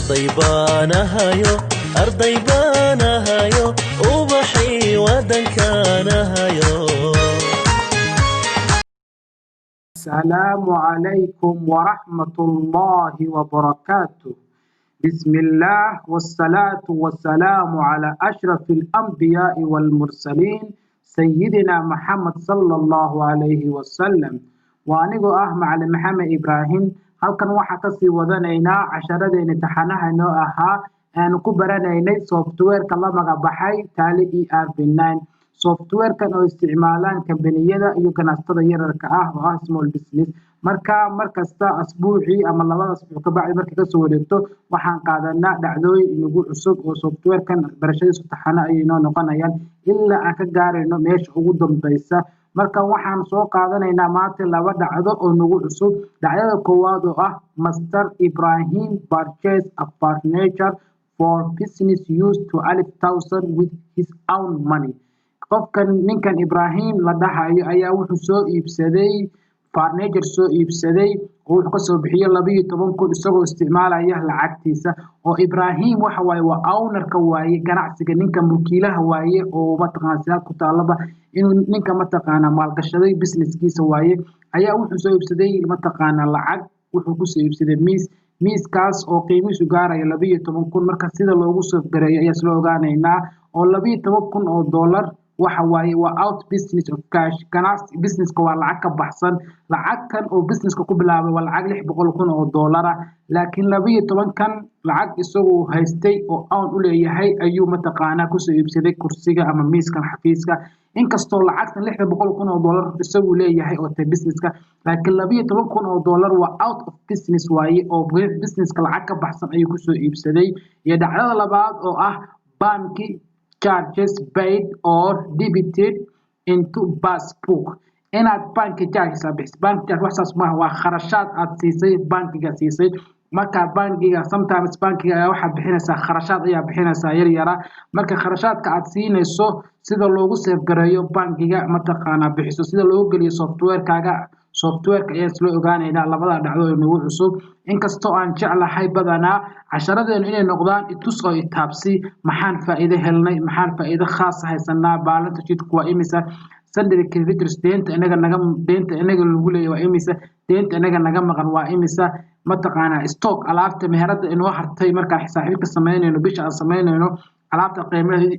أرضي بانهايو وبحي ودنكانهايو. السلام عليكم ورحمة الله وبركاته. بسم الله والصلاة والسلام على أشرف الأنبياء والمرسلين سيدنا محمد صلى الله عليه وسلم. وأنيقو معلم محمد إبراهيم halkan waxa ka sii wadanaynaa casharadeen imtixaanaha noo ahaa aan ku baranaynay software-ka la magac baxay Tally ERP9 software-kan oo isticmaalaan kambaniyada iyo ganacsatada yararka ah oo ah small business markasta asbuucii ama labada asbuuc ka bacdi markii ka soo wareegto waxaan qaadanaa dhacdooyin inagu cusub oo software-kan barashadiisa imtixaana ay noo noqonayaan ilaa aan ka gaarayno meesha ugu dambaysa. marka waxaan soo qaadanaynaa maanta laba dhacdo oo nagu cusub. dhacdada koowaad oo ah Master Ibrahim purchased a furniture for business use to 1,000 with his own money. qofkan ninkan Ibrahim la dhahayo ayaa wuxuu soo iibsaday furniture oo wuxuu ka soo bixiyay 12,000 isagoo isticmaalaya lacagtiisa. oo Ibrahim waxa waaye waa owner-ka waaye ganacsiga ninka mulkiilaha waaye oo mataqaanaa ku taalaba inuu ninka mataqaanaa maalgashaday businesskiisa waaye ayaa wuxuu soo iibsaday mataqaanaa lacag wuxuu ku soo iibsaday miiskaas oo qiimihiisu gaaraya 12,000. marka sida loogu soo gareeyo ayaa isla ogaanaynaa oo 12,000 oo dollar waxa waaye waa out business of cash ganacsi businesska waa lacag ka baxsan. lacagtan oo businesska ku bilaabay waa lacag 600,000 oo dollar ah laakiin 12,000kan lacag isagoo haystay oo aan u leeyahay ayuu mataqaanaa ku soo iibsaday kursiga ama miiskan xafiiska. inkastoo lacagtan 600,000 oo dollar isagoo leeyahay oo tay businesska laakiin 12,000 oo dollar waa out of business waaye oo businesska lacag ka baxsan ayuu ku soo iibsaday. iyo dhacdada labaad oo ah banki charges paid or debited into passbook. inaad banki charges bank charge waxaas ma waa kharashaad aad siisay bankiga siisay. marka bankiga sometimes bankiga waxa bixinaysaa kharashaad ayaa bixinaysaa yar marka kharashaadka aad siinayso sida loogu save gareeyo bankiga mataqaanaa bixiso sida loogu geliyo software-kaaga software-ka ayaa isla ogaanaynaa labada dhacdo ee nagu cusub. inkastoo aan jeclahay badanaa casharadeen inay noqdaan itus oo itaabsi maxaan faa'iido helnay maxaan faa'iido khaas haysanaa balance sheet-ku waa imisa sandary creditors deenta inaga lagu leeyahay waa imisa deenta inaga naga maqan waa imisa mataqaanaa stock alaabta meherada inoo hartay markaan xisaabka sameynayno bisha aan sameynayno alaabta qiimaheedu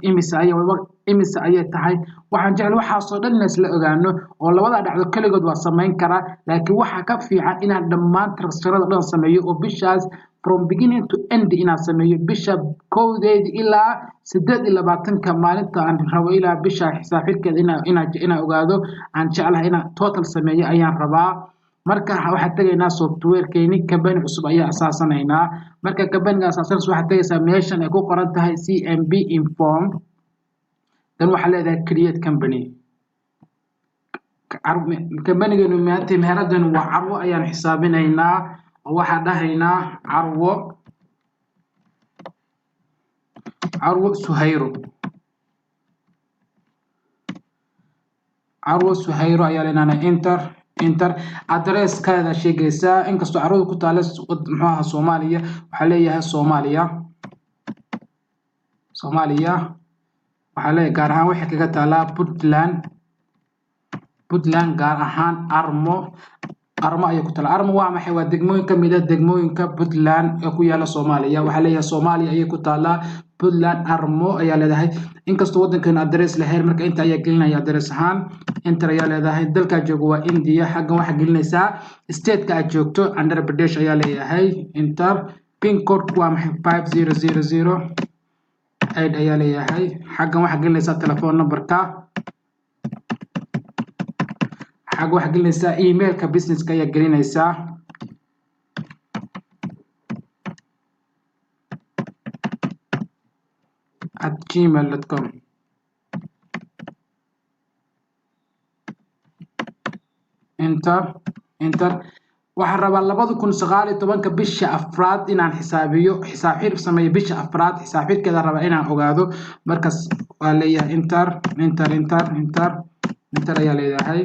imisa ayay tahay. waxaan jecel waxaasoo dhan isla ogaano oo labada dhacdo kaligood waa sameyn karaa laakiin waxa ka fiican inaan dhammaan transferada dhan sameeyo oo bishaas from beginning to end inaan sameeyo bisha kowdeeda ilaa 28ka maalinta aan rabo ilaa bisha xisaabkeeda inaan ogaado aan jeclahay inaan total sameeyo ayaan rabaa. marka waxaan tagaynaa software-keeni company cusub ayaa asaasanaynaa. marka company-ga asaasan waxaad tagaysaa meeshan ay ku qoran tahay CMB inform dan waxaa leedahay create company. company-geenu maanta meheradan waa carwo ayaan xisaabinaynaa oo waxaan dhahaynaa carwo Suhayro ayaa leenahay enter address-kaada sheegaysaa inkastoo carruurta ku taala Soomaaliya waxa leeyahay Soomaaliya waxa leeyahay gaar ahaan waxa kaga taala Puntland gaar ahaan Armo ayay ku taala. Armo waa maxay waa degmooyin ka mid ah degmooyinka Puntland ee ku yaala Soomaaliya waxa leeyahay Soomaaliya ayay ku taala Puntland Armo ayaa leedahay. inkastoo wadankan address lahayn marka inta ayaa gelinaya address ahaan enter ayaa leedahay. dalka joogo waa India xaggan waxa gelinaysaa state-ka aad joogto Andhra Pradesh ayaa leeyahay enter. pin code waa maxay 5008 ayaa leeyahay. xaggan waxa gelinaysaa telephone number-ka xaggan waxa gelinaysaa email-ka business-ka ayaa gelinaysaa @gmail.com. enter waxaan rabaa 2019 bisha afraad inaan xisaabiyo xisaab sameeyo bisha afraad xisaabkeeda rabaa inaan ogaado markaas waa leeyahay enter ayaa leeyahay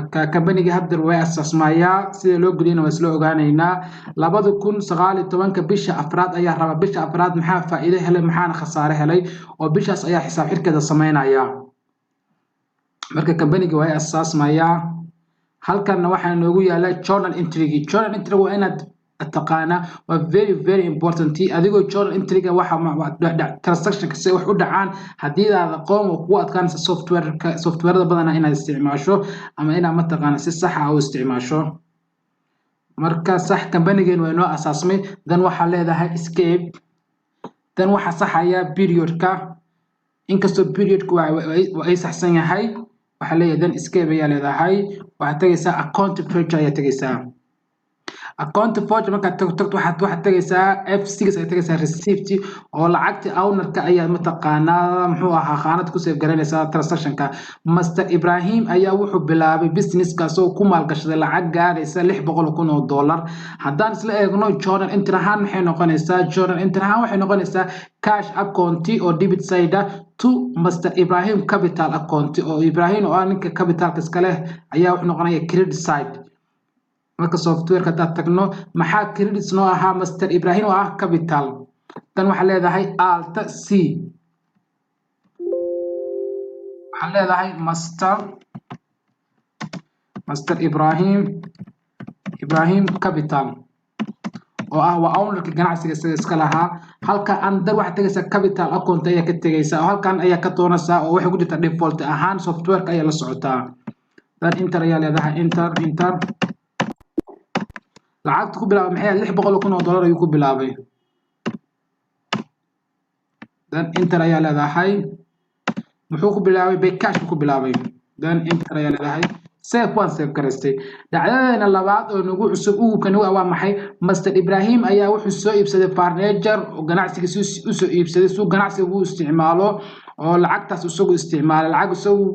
كمبانيجي هدر way أساسمايا sida loo geliyana waa isla ogaanaynaa 2019 bisha afraad ayaa raba bisha afraad maxaa faa'iido helay maxaana khasaare helay oo bishaas ayaa xisaab xirkeeda sameynaya marka kambaniga way asaasmaya halkan waxaa noogu yaala journal entry waa inaad taqaana waa very important adigoo journal entry waxa transaction kasi wax u dhacaan hadii aad aqoon ku adkaanaysa software badan inaad isticmaasho ama inaad ma taqaana si sax ah u isticmaasho marka sax kambanigan waa inoo asaasmay dan waxa leedahay escape dan waxa saxaya periodka inkastoo periodku waa ay saxsan yahay waxa leeyahay dan escape ayaa leedahay waxa tagaysaa account feature ayaa tagaysaa account feature marka tagto waxa tagaysaa F6 ayaa tagaysaa receipt oo lacagta ownerka ayaa mataqaanaa muxuu ahaa qaanad ku save garanaysaa transactionka Master Ibrahim ayaa wuxuu bilaabay business kaas oo ku maalgashaday lacag gaaraysa $600,000 haddaan isla eegno journal entry ahaan waxay noqonaysaa cash account oo debit side to Master Ibrahim capital account oo Ibrahim oo ninka capitalka iska leh ayaa wuxuu noqonayaa credit side marka software-ka tagno maxaa credits noo ahaa Master Ibrahim oo ah capital tan waxa leedahay alt c waxa leedahay Master Ibrahim capital oo ah waa ownerka ganacsiga iska lahaa halka under waxa tagaysa capital account ayaa ka tagaysa oo halkan ayaa ka doonaysa oo waxa ku jirta default ahaan software-ka ayaa la socotaa dan enter ayaa leedahay enter lacagtu ku bilaabay maxay $600,000 ayuu ku bilaabay dan enter ayaa leedahay muxuu ku bilaabay by cash ku bilaabay dan enter ayaa leedahay save gareystay dhacdadana labaad oo nagu cusub ugu kan waa maxay Master Ibrahim ayaa wuxuu soo iibsaday furniture oo ganacsiga u soo iibsaday soo ganacsiga uu isticmaalo oo lacagtaas uu isticmaalo lacag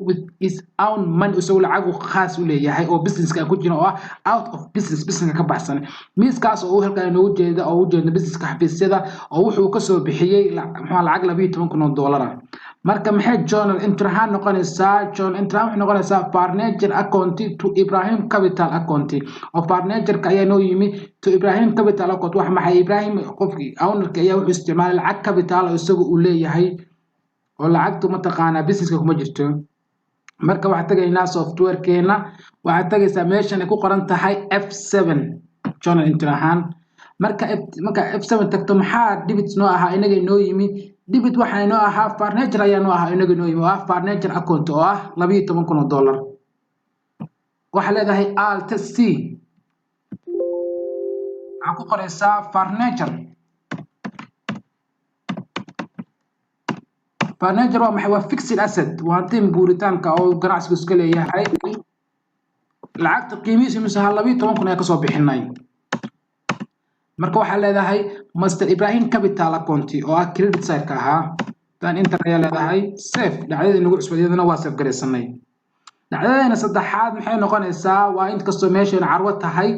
with his own money uu lacag khaas u leeyahay oo business-ka ku jira oo out of business ka baxsan miiskaas oo halka inoo jeeda oo u jeeda business-ka xafiisyada oo wuxuu ka soo bixiyay lacag $12,000 marka maxay journal entry ahaan noqonaysaa journal entry waxay noqonaysaa furniture account to Ibrahim capital account oo furniture-ka ayaa noo yimi to Ibrahim capital account wax maxay Ibrahim qofkii ownerka ayaa wuxuu isticmaalay lacag capital oo isagu uu leeyahay oo lacagtu ma taqaana business-ka kuma jirto marka waxa tagaynaa software-keena waxa tagaysaa meeshan ay ku qoran tahay F7 journal entry ahaan marka F7 tagto maxaa debit noo ahaa inaga noo yimi debit waxa inoo ahaa furniture ayaa noo ahaa inaga noo yimi waa furniture account oo ah $12,000 waxa leedahay alt c waxa ku qoraysaa furniture waa maxay waa fixed asset waa tin guuritaanka oo ganacsigu iska leeyahay lacagta qiimihiisu misaha $12,000 ayaa ka soo bixinay marka waxa leedahay Master Ibrahim capital account oo ah credit side-ka ahaa tan enter ayaa leedahay save dhacdadii nagu cusbadiyadana waa save gareysanay dhacdadana saddexaad maxay noqonaysaa waa in kasto meeshan carwo tahay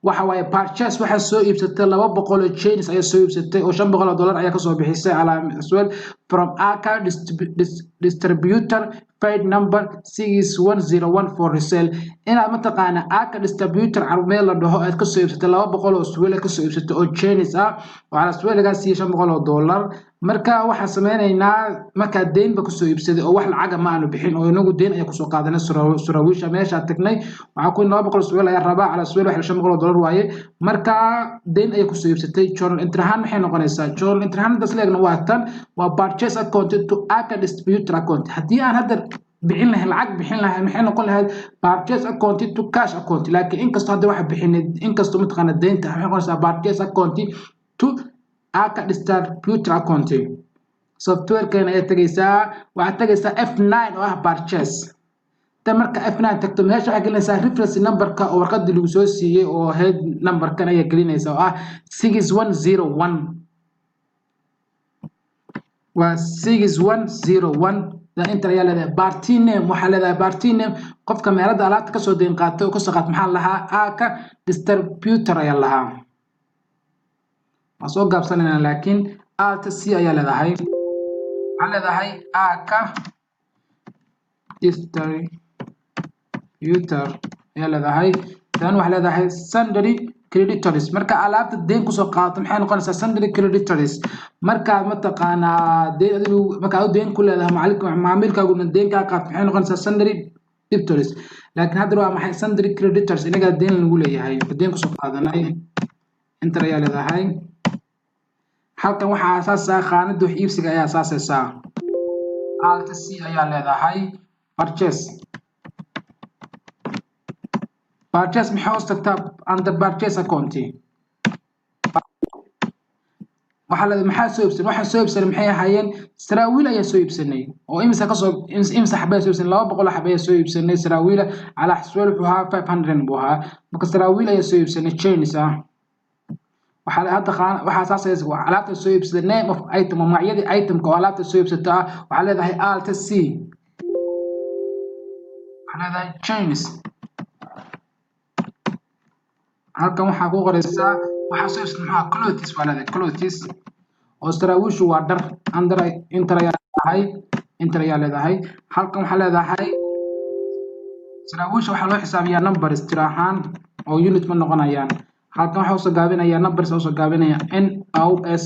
waxa waaye purchase waxa soo iibsatay 200 chains ayaa soo iibsatay oo $500 ayaa ka soo bixisay alaab from Aka distributor paid number 6101 for resale inaad ma taqaana Aka distributor carmeel la dhaho aad ka soo iibsatay 200 oo suweel ka soo iibsatay oo chains ah waxa suweelgaas $500 marka waxa sameeynaa marka deynba ku soo iibsaday oo wax lacag ma aanu bixin oo inagu deyn ayaa ku soo qaadanay surawisha meesha tagnay waxa ku 200 suweel ayaa rabaa ala suweel wax $500 waaye marka deyn ayaa ku soo iibsatay journal entry ahaan maxay noqonaysaa journal entry ahaan dasleegna waa tan waa purchase account to Aka distributor account hadii aan hadda bixin lahayn lacag bixin lahayn maxay noqon lahayd purchase account to cash account laakiin inkastoo hadda waxa bixinay inkastoo ma taqaana deynta waxay noqonaysaa purchase account to Aka distributor account software-keena ayaa tagaysaa waxa tagaysaa F9 oo ah purchase tan marka F9 tagto meesha waxa gelinaysaa reference number-ka oo warqadii lagu soo siiyay oo head number-kan ayaa gelinaysaa oo ah 6101 waa 6101 dan inta ayaa leedahay party name waxa leedahay party name qofka meelada alaabta ka soo deyn qaatay oo ka soo qaat maxaa lahaa Aka distributor ayaa lahaa soo gaabsanayna laakiin alt c ayaa leedahay waxa leedahay Aka distributor ayaa leedahay tan waxaa leedahay sundry creditors marka alaabta deen kusoo qaadato maxay noqonaysaa sundry creditors markaad mataqaanaa deen adigu markaad deen ku leedahay macaamilkaaguna deen kaa qaato maxay noqonaysaa sundry debtors laakiin hadda waa maxay sundry creditors inaga deen lagu leeyahay deen kusoo qaadanay inta ayaa leedahay halkan waxaa aasaasaa qaanada wax iibsiga ayaa asaasaysaa alt c ayaa leedahay purchase maxay hoos tagtaa under purchase account waxaa leedahay maxaa soo iibsan waxaan soo iibsanay maxay ahaayeen saraawiil ayaa soo iibsanay oo imisa xabay soo iibsanay 200 xabay soo iibsanay saraawiil ala xisweel wuxuu ahaa 500 buu ahaa marka saraawiil ayaa soo iibsanay chains waxaa hadda waxaa asaasaysa alaabta soo iibsada name of item magacyadii itemka oo alaabta soo iibsata waxaa leedahay alt c waxaa leedahay chains halkan waxaa ku qoraysaa waxaa soo iibsada maxaa clothes waa leedahay clothes oo saraawiishu waa dhar under inter ayaa leedahay halkan waxaa leedahay saraawiisha waxaa loo xisaabiyaa numbers tiro ahaan oo unit ma noqonayaan halkan waxa soo gaabinaya numbers oo soo gaabinaya NOS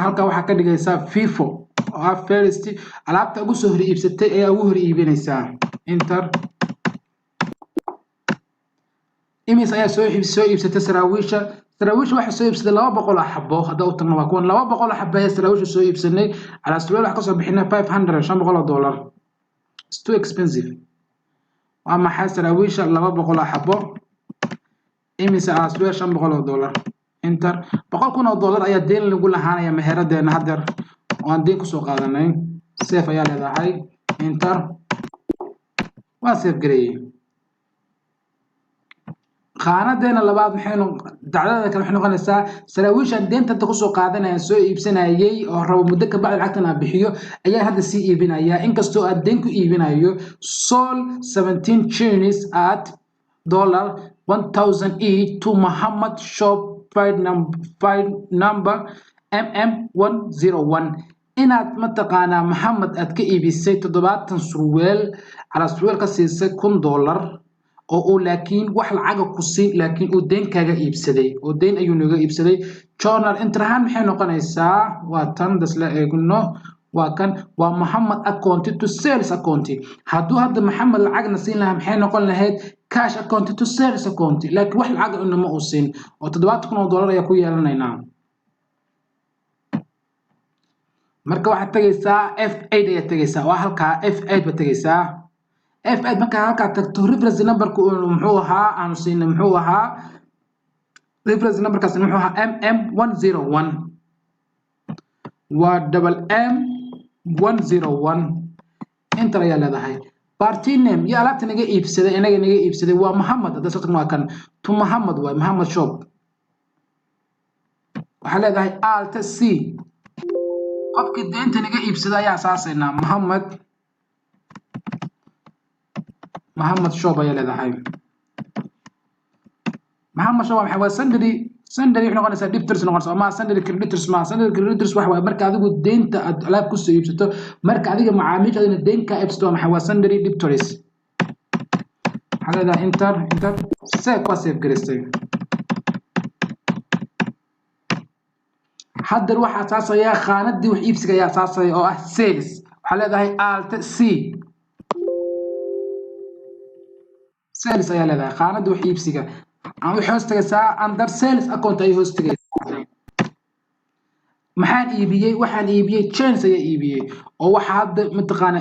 halka waxa ka dhigaysaa FIFO oo first alaabta ugu soo hor iibsatay ayaa ugu hor iibinaysaa enter imis ayaa soo iibsatay saraawiisha waxa soo iibsaday 200 xabo hadda u tagno waa kuwan 200 xabo ee saraawiisha soo iibsanay ala su'aal wax ka soo bixinay $500 it's too expensive ama saraawiisha 200 xabo imisa asbeer $500 enter $100 ayaa deen lagu lahaanaya meheeradeena hadeer oo aan deen ku soo qaadanay safe ayaa leedahay enter waa safe gareeyay qaanadeena labaad maxaynu dacdada kale waxay noqonaysaa saraawiisha deenta ku soo qaadanaya soo iibsanayay oo rabo muddo ka bacdi lacagtana bixiyo ayaa hadda sii iibinaya inkastoo aad deen ku iibinayo sold 17 chains at $1000 each to Muhammad shop file number MM101 inaad mataqaanaa Muhammad aad ka iibisay 70 surweel ala surweel ka siisay $1 oo laakiin wax lacag ku siin laakiin uu deen kaga iibsaday oo deen ayuu naga iibsaday journal intrahan maxay noqonaysaa waa tan dasla eegno waa kan waa Muhammad account to sales account haduu hadda Muhammad lacagna siin lahaa maxay noqon lahayd cash account to sales account laakiin wax lacag inama uu siin oo $700 ayaa ku yeelanaynaa marka waxa tagaysaa F8 ayaa tagaysaa waa halka F8 ba tagaysaa F8 marka halka tagto reference number ku muxuu ahaa aan siinay muxuu ahaa reference number kaas muxuu ahaa MM101 waa double M101 inta ayaa leedahay party name ya alaabta naga iibsaday waa Muhammad hada soo tagno kan to Muhammad waa Muhammad shop waxa leedahay alt c qofkii deenta naga iibsaday ayaa asaasayna Muhammad shop ayaa leedahay Muhammad shop waxa sundry wuxuu noqonaysaa debtors noqonaysaa ama sundry creditors waxa way marka adigu deenta aad alaab ku soo iibsato marka adiga macaamiishaadina deenka iibsato waxa sundry debtors halada enter save gareystay hadda waxa asaasaya qaanadii wax iibsiga ayaa asaasay oo ah sales waxa leedahay alt c sales ayaa leedahay qaanada wax iibsiga aan wax hoos tagaysaa under sales account ay hoos tagaysaa maxaan iibiyay waxaan iibiyay chains ayaa iibiyay oo waxa hadda mataqaana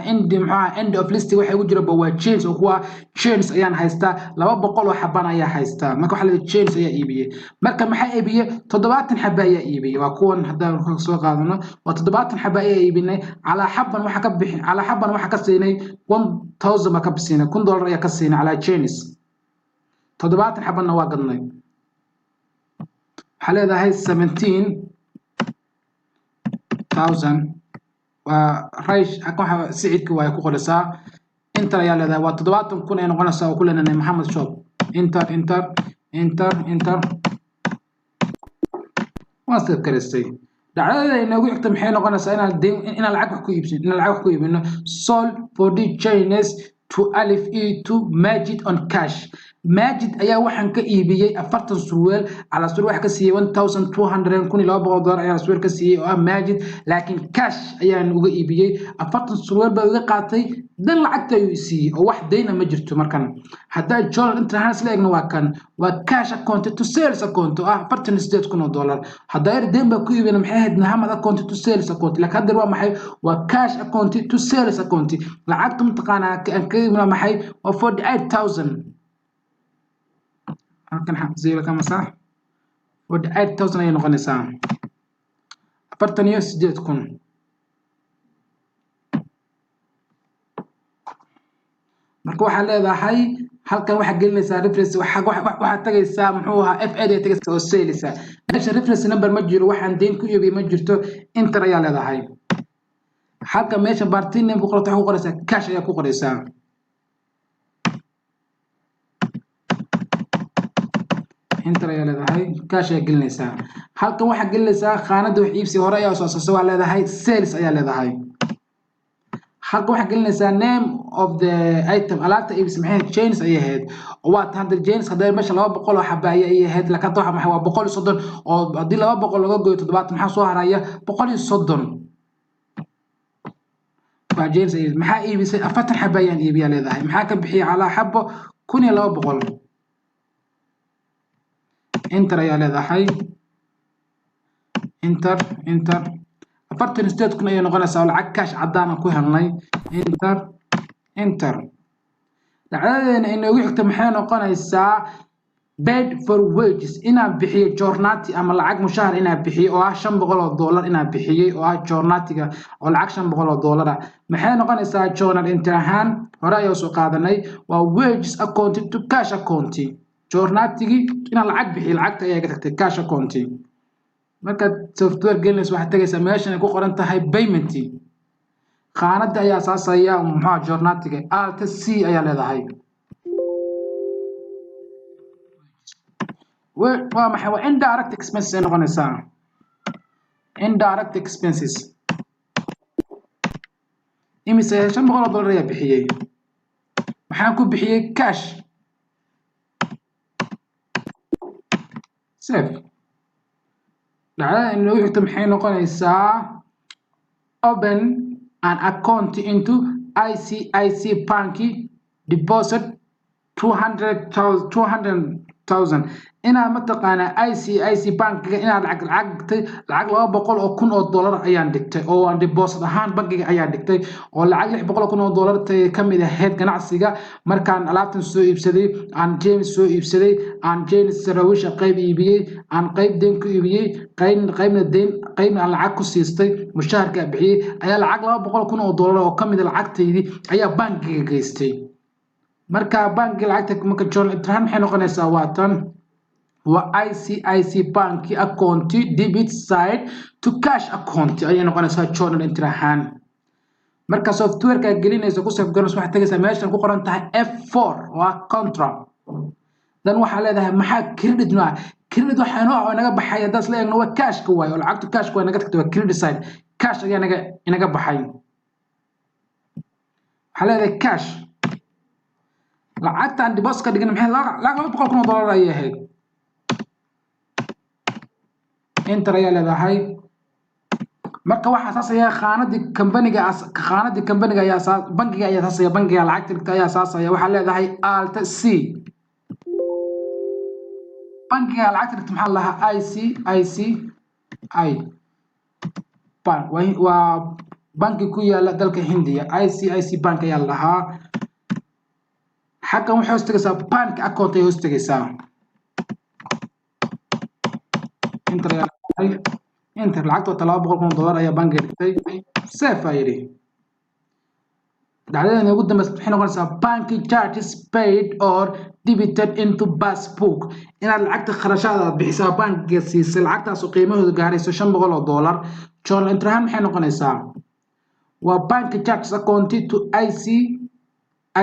end of list waxa ugu jira waa chains oo kuwa chains ayaan haystaa 200 oo xabaan ayaa haystaa marka waxa la chains ayaa iibiyay marka maxay iibiyay 70 xaba ayaa iibiyay waa kuwan hadda soo qaadano waa 70 xaba ayaa iibinay ala xaban waxa ka siinay 1000 ma ka siinay $1 ayaa ka siinay ala chains 70 xabana waa gadnay waxa leedahay 17000 ورئيس أكون سعيد كواي كقولسا إنتر يا لذا وتضبط كون أنا قلنا سوا كلنا محمد شوب إنتر واصل كريستي dhacdada inoogu xigta maxay noqonaysaa inaan lacag wax ku iibsin inaan lacag wax ku iibino sold for the Chinese to Alif E to Majid on cash. Majid ayaa waxaan ka iibiyey 40 surweel ala surweel wax ka siiyey 1200 kun iyo $200 ayaa surweel ka siiyey oo ah Majid laakiin cash ayaan uga iibiyey 40 surweel baa uga qaatay dan lacagta ayuu siiyey oo wax deyna ma jirto markan hadaa journal interhands la eegno waa cash account to sales account ah $48,000 hadaa deyn baa ku iibina maxay ahayd Muhammad account to sales account laakiin hadda waa maxay waa cash account to sales account lacagta mutaqaana ka iibina maxay waa 48,000 halkan zero kama sax 48,000 ay noqonaysaa 48,000 marka waxa leedahay halkan waxa gelinaysaa reference waxa tagaysaa muxuu ahaa FA ay tagaysaa oo sales meesha reference number ma jiro waxaan deyn ku iibiyay ma jirto enter ayaa leedahay halka meesha party name ku qorto waxa ku qoraysaa cash ayaa ku qoraysaa enter ayaa leedahay cash ayaa gelinaysaa halkan waxa gelinaysaa qaanada wax iibsi hore ayaa soo soo waa leedahay sales ayaa leedahay halka waxa gelinaysaa name of the item alaabta iibsi maxay chains ay ahayd oo waa tan chains haday meesha 200 oo xabaaya ay ahayd la ka waxa maxay waa 130 oo hadii 200 laga gooyo 70 maxaa soo haraya 130 waa chains ay maxaa iibisay 40 xabaayaan iibiya leedahay maxaa ka bixiyay ala xabo 1200 enter ayaa leedahay enter 48,000 ay noqonaysaa lacag cash cadaan ku helnay enter dhacdadeena inoogu xigta maxay noqonaysaa paid for wages inaan bixiyo joornaati ama lacag mushahar inaan bixiyo oo ah $500 inaan bixiyay oo ah joornaatiga oo lacag $500 maxay noqonaysaa journal interahan hore ayaa soo qaadanay waa wages account to cash account joornaatigi inaan lacag bixiyo lacagta ayaa ka tagtay cash account marka software gelinaysa waxa tagaysa meeshan ay ku qoran tahay payment qaanada ayaa asaasaya maxaa joornaatiga alt c ayaa leedahay waa maxay waa indirect expenses ay noqonaysaa indirect expenses imise $500 ayaa bixiyay maxaan ku bixiyay cash save dhacdada inoo xigta maxay noqonaysaa open an account into ICIC Bank deposit 200,000 inaa mataqaana ICIC Bank inaa lacag $200,000 ayaan dhigtay oo aan deposit ahaan bankiga ayaan dhigtay oo lacag $600,000 ka mid ahayd ganacsiga markaan alaabtan soo iibsaday aan James soo iibsaday aan James Sarawisha qayb iibiyay aan qayb deyn ku iibiyay qaybna aan lacag ku siistay mushaharka bixiyay ayaa lacag $200,000 oo ka mid ah lacagtaydii ayaa bankiga geystay marka bankiga lacagta marka journal interahan maxay noqonaysaa waa tan waa ICIC Bank account debit side to cash account ayay noqonaysaa journal interahan marka software-ka gelinaysa ku saf garas waxa tagaysa meeshan ku qoran tahay F4 waa contract dan waxa leedahay maxaa credit ma credit waxa nooc naga baxay hadaas la eegno waa cash ka way oo lacagtu cash ka way naga tagtay waa credit side cash ayaa naga baxay waxa leedahay cash lacagta aan deposit ka dhigin maxay $200,000 ay ahayd enter ayaa leedahay marka waxa asaasaya qaanadii company-ga ayaa bankiga ayaa asaasaya bankiga lacagta dhigta ayaa asaasaya waxa leedahay alt c bankiga lacagta dhigta maxaa lahaa ICICI bank waa banki ku yaala dalka Hindiya ICIC bank ayaa lahaa حقا waxay hoostagaysaa bank account ay hoostagaysaa inter lacagta $200,000 ayaa bank dhigtay safe ayri dhacdada ugu dambaysa waxay noqonaysaa bank charges paid or debited into passbook inaad lacagta kharashaada bixisaa bankiga siisay lacagtaas oo qiimahoodu gaarayso $500 journal interahan maxay noqonaysaa waa bank charges account to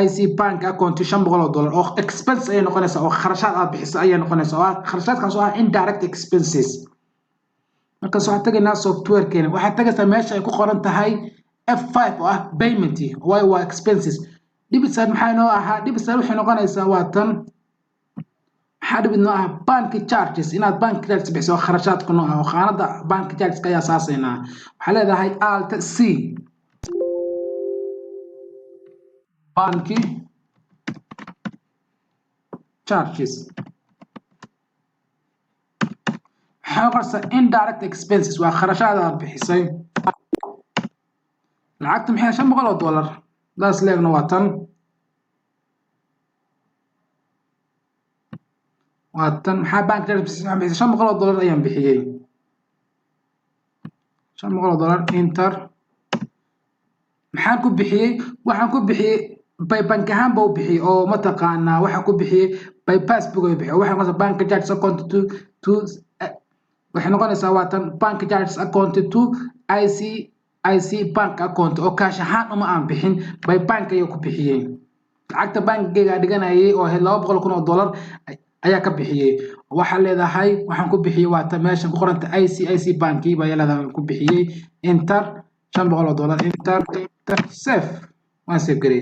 IC Bank account $500 oo expense ay noqonaysaa oo kharashaad aad bixiso ay noqonaysaa oo kharashaadkaas oo ah indirect expenses markaas waxaad tagaynaa software keena waxaad tagaysaa meesha ay ku qoran tahay F5 oo ah payment way waa expenses debit side maxay noo ahaa debit side waxay noqonaysaa waa tan حرب إنه بانك charges إن بانك charges بحسوا خرجات كنا وخانة بانك charges كيا أساسنا حلا ده هاي alt C بانك charges حقرص indirect expenses وخرجات بحسوا العقد محيا شن بقول دولار ده سليق نواتن واتن maxaa bank charges $500 ayaan bixiyay $500 enter maxaan ku bixiyay waxaan ku bixiyay by bank ahaan buu bixiyay oo ma taqaanaa waxa ku bixiyay by passbook ay bixiyay waxa qosa bank charges account to waxay noqonaysaa waatan bank charges account to IC bank account oo cash ahaan uma aan bixin by bank ayuu ku bixiyay lacagta bankiga dhiganayay oo $200,000 ayaa ka bixiyay waxa leedahay waxaan ku bixiyay waa ta meesha ku qoranta IC banki baa leedahay ku bixiyay enter $500 enter save waan save garay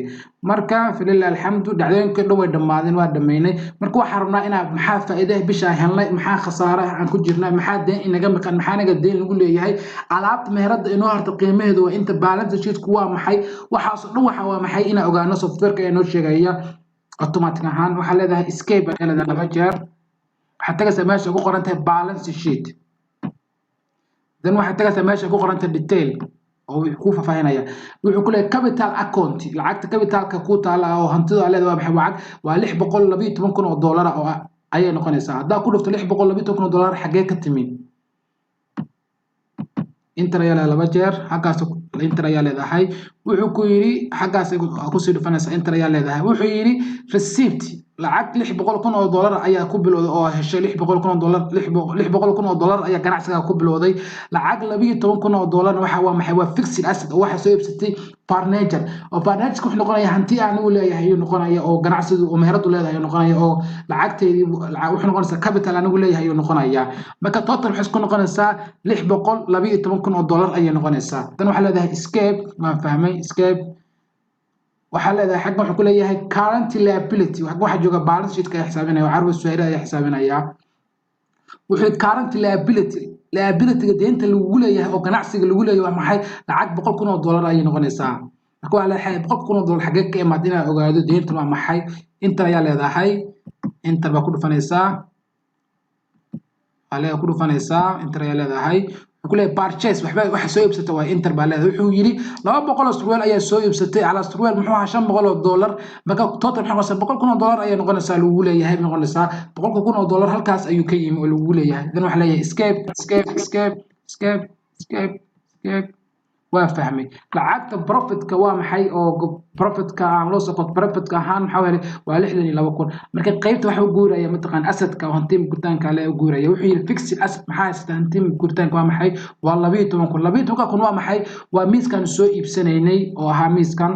marka filaal alxamdu dhacdooyinka dhow way dhamaadeen waa dhameynay marka waxa rabnaa inaan maxaa faa'iido bisha helnay maxaa khasaare aan ku jirnaa maxaa deen inaga maqan maxaa naga deen lagu leeyahay alaabta meherada inoo harta qiimaheedu waa inta balance sheet ku waa maxay waxaas dhan waxa waa maxay ina ogaano software-ka ee noo sheegaya automatic ahaan waxa leedahay escape ee leedahay laba jeer waxa tagaysaa meesha ku qoran tahay balance sheet dan waxa tagaysaa meesha ku qoran tahay detail oo ku faahfaahinaya wuxuu ku leeyahay capital account lacagta capitalka ku taala oo hantida leedahay waa $612,000 oo ayay noqonaysaa hadaa ku dhufto $612,000 xagee ka timi inter ayaa laba jeer xagaas inter ayaa leedahay wuxuu ku yiri xagaas ku sii dhufanaysa inter ayaa leedahay wuxuu yiri receipt lacag $600,000 ayaa ku bilowday oo heshay $600,000 ayaa ganacsiga ku bilowday lacag $12,000 waxa waa maxay waa fixed asset waxa soo iibsatay furniture oo furniture wuxuu noqonayaa hanti aan uu leeyahay uu noqonayaa oo ganacsigu oo meheradu leedahay uu noqonayaa oo lacagteedii wuxuu noqonayaa capital aan uu leeyahay uu noqonayaa marka total waxa isku noqonaysaa $612,000 ayay noqonaysaa tan waxa leedahay escape ma fahmay escape waxa leedahay xaq wuxuu ku leeyahay current liability waxa jooga balance sheet ka xisaabinaya carwo su'aalaha ay xisaabinaya wuxuu current liability deynta lagu leeyahay oo ganacsiga lagu leeyahay waa maxay lacag $100,000 ayay noqonaysaa marka waxa leeyahay $100,000 xagee ka imaad inaa ogaado deynta waa maxay inta ayaa leedahay inta ba ku dhufanaysaa ayaa ku dhufanaysaa inta ayaa leedahay كله purchase waxa soo iibsatay waa inter baa leedahay wuxuu yiri 200 surweel ayaa soo iibsatay ala surweel muxuu ahaa $500 marka total waxa $100,000 ayaa noqonaysaa lagu leeyahay noqonaysaa $100,000 halkaas ayuu ka yimi oo lagu leeyahay dan waxa leeyahay escape waa fahmay lacagta profitka waa maxay oo profitka aan loo soo qod profitka ahaan xawali waa 62,000 marka qaybta waxa uu guuraya mataqaan assetka oo hantim gurtaanka la uu guuraya wuxuu yiri fixed asset maxaa haysta hantim gurtaanka waa maxay waa 12,000 waa maxay waa miiskan soo iibsanaynay oo ahaa miiskan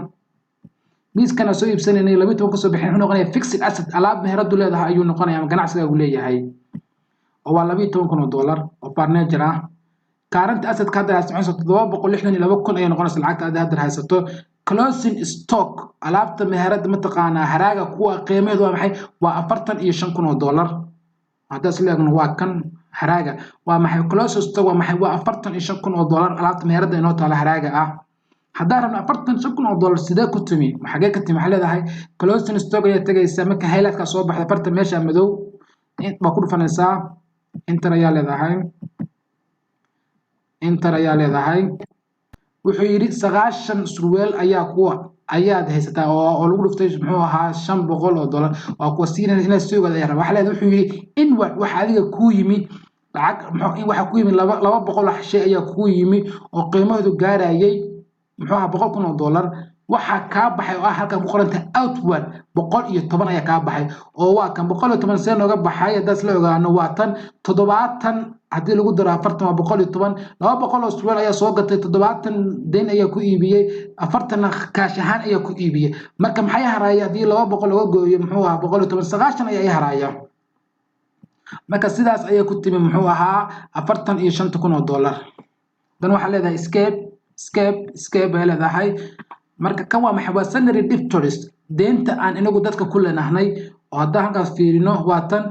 soo iibsanaynay 12,000 ka soo bixin wuxuu noqonayaa fixed asset alaab meheradu leedahay ayuu noqonayaa ganacsiga uu leeyahay oo waa $12,000 oo furniture ah current asset ka hadda haysto $762,000 ay noqonaysaa lacagta hadda haysato closing stock alaabta meherada mataqaana haraaga kuwa qiimaheedu waa maxay waa $45,000 hadda isleegno waa kan haraaga waa maxay closing stock waa maxay waa $45,000 alaabta meherada inoo taala haraaga ah hadda rabna $45,000 sidee ku timi xagee ka timi waxa leedahay closing stock ayaa tagaysa marka highlight ka soo baxda farta meesha madow ba ku dhufanaysaa inter ayaa leedahay inter ayaa leedahay wuxuu yiri 9 surweel ayaad haysataa oo lagu dhuftay muxuu ahaa $500 waa ku siinay inay suuqada ay rabaa waxa leedahay wuxuu yiri in waxa adiga ku yimi lacag in waxa ku yimi 200 shay ayaa ku yimi oo qiimaheedu gaarayay muxuu ahaa $100,000 waxa ka baxay oo halka ku qoranta outward 110 ayaa ka baxay oo waa kan 110 seen uga baxay hadaas la ogaano waa tan 70 hadii lagu daro 40 waa 110 200 surweel ayaa soo gatay 70 deyn ayaa ku iibiyay 40 kaash ahaan ayaa ku iibiyay marka maxay haraaya hadii 200 laga gooyo muxuu ahaa 110 90 ayaa haraaya marka sidaas ayay ku timi muxuu ahaa 45,000 oo dollar dan waxa leedahay escape ay leedahay marka kan waa maxay waa salary debtors deenta aan inagu dadka ku leenahnay oo hadda halkaas fiirino waa tan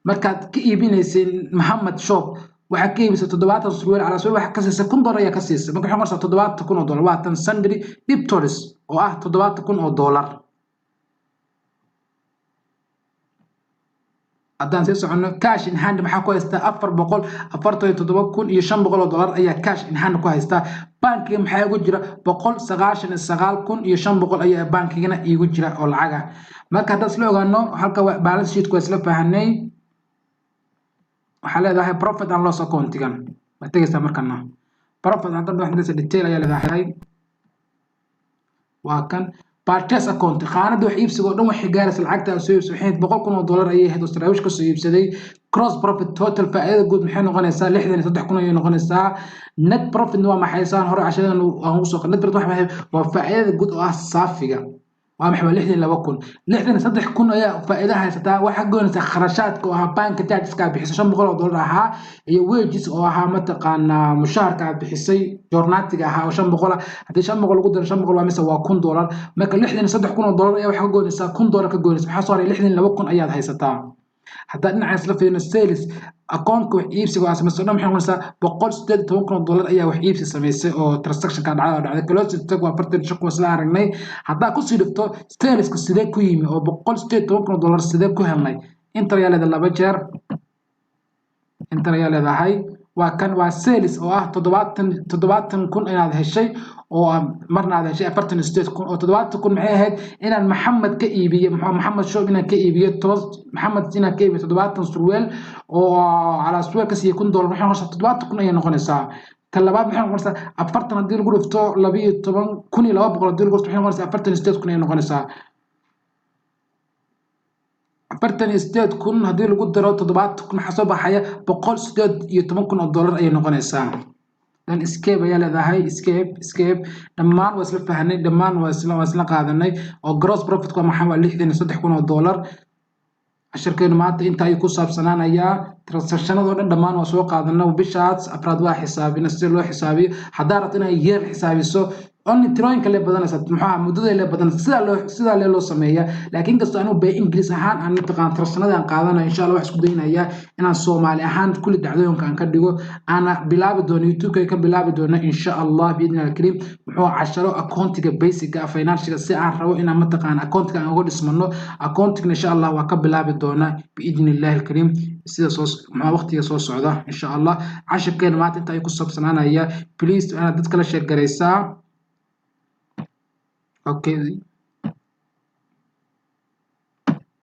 markaad ka iibinaysay Maxamed shop waxa ka iibisay 70 surweel ala surweel waxa ka siisay $1,000 ayaa ka siisay marka waxa marsaa 70,000 oo dollar waa tan salary debtors oo ah 70,000 oo dollar haddaan sii socono cash in hand maxaa ku haystaa 447,500 oo dollar ayaa cash in hand ku haystaa bankiga maxaa ugu jira 199,500 ayaa bankigana iigu jira oo lacag ah marka hadda isla ogaano halka balance sheet ku isla fahanay waxaa leedahay profit and loss accountigan ma tagaysaa markana profit and loss detail ayaa leedahay waa kan purchase account qaanada wax iibsiga oo dhan wax gaaraysa lacagta soo iibsay 100,000 oo dollar ayay ahayd Australia ka soo iibsaday cross profit total faa'iidada guud maxay noqonaysaa 63,000 ayay noqonaysaa net profit waa maxay saan hore cashadan aan ugu soo qaaday net profit waa faa'iidada guud oo ah saafiga waa maxay 63,000 ayaa faa'iido haysataa waxa goonaysa kharashaadka oo ah bank tax ka bixiso 500 oo dollar ahaa iyo wages oo ahaa mataqaana mushaharka aad bixisay joornaatiga ahaa oo 500 hadii 500 lagu daro 500 waa mise waa $1,000 marka 63,000 oo dollar ayaa waxa goonaysa $1,000 ka goonaysa waxa soo haray 62,000 ayaad haysataa hadda dhinaca isla fiirino sales account wax iibsiga oo asma soo maxay noqonaysaa 118,000 oo dollar ayaa wax iibsi sameysay oo transaction ka dhacay close tag waa bartan shaqo isla aragnay hadda ku sii dhifto sales ka sidee ku yimi oo 118,000 oo dollar sidee ku helnay inta ayaa leedahay laba jeer inta ayaa leedahay waa kan waa sales oo ah 70,000 inaad heshay oo marna aad heshay 48,000 oo 70,000 maxay ahayd inaan Maxamed ka iibiyo Maxamed shop inaan ka iibiyo Maxamed inaan ka iibiyo 70 surweel oo ala surweel ka siiyo $1,000 waxay noqonaysaa 70,000 ayay noqonaysaa talabaad maxay noqonaysaa 40 hadii lagu dhifto 12,200 hadii lagu dhifto waxay noqonaysaa 48,000 ayay noqonaysaa 48,000 hadii lagu daro 70,000 maxaa soo baxaya 118,000 oo dollar ayay noqonaysaa dan escape ayaa leedahay escape dhammaan waa isla fahanay dhammaan waa isla qaadanay oo gross profit waa maxaa waa 63,000 oo dollar shirkadu maanta inta ay ku saabsanaanaya transactionada oo dhammaan waa soo qaadanay bishaas afraad waa xisaabina si loo xisaabiyo hadaa rabto inaad year xisaabiso only tirooyinka le badanaysa maxaa muddada le badan sida loo sameeyaa laakiin kasto aanu bay English ahaan aan taqaan tarsanada aan qaadana insha Allah wax isku daynaya inaan Soomaali ahaan kulli dhacdooyinka aan ka dhigo ana bilaabi doono YouTube ka bilaabi doono insha Allah biidna kareem wuxuu casharo accountiga basic ah financial si aan rabo inaan mataqaan accountiga aan uga dhismano accountiga insha Allah waa ka bilaabi doona biidna kareem sida soo waqtiga soo socda insha Allah cashirkeena maanta inta ay ku saabsanaanaya please ana dadka la sheer gareysaa Okay.